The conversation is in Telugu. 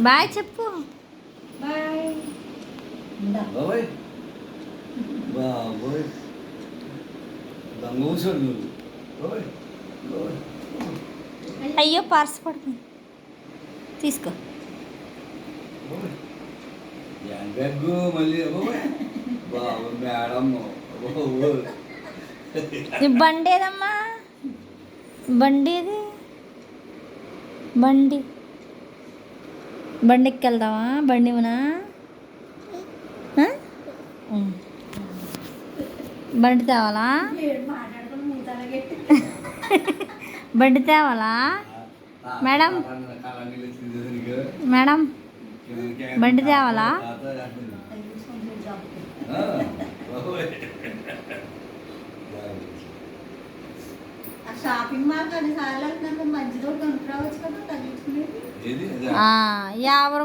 బాయ్ చెప్పు. బాయ్. అయ్యో పర్స్ పడుతుంది, తీసుకో. ఈ బండి ఏదమ్మా, బండి ఏది, బండికి వెళ్దామా? బండి ఉనా బండి తేవాలా? బండి తేవాలా మేడం? మేడం బండి తేవాలా? షాపింగ్ మాల్ 10 సార్లు వెళ్తున్నాక మంచిదో కొనుక్కోవచ్చు కదా తగ్గించుకునేది. 50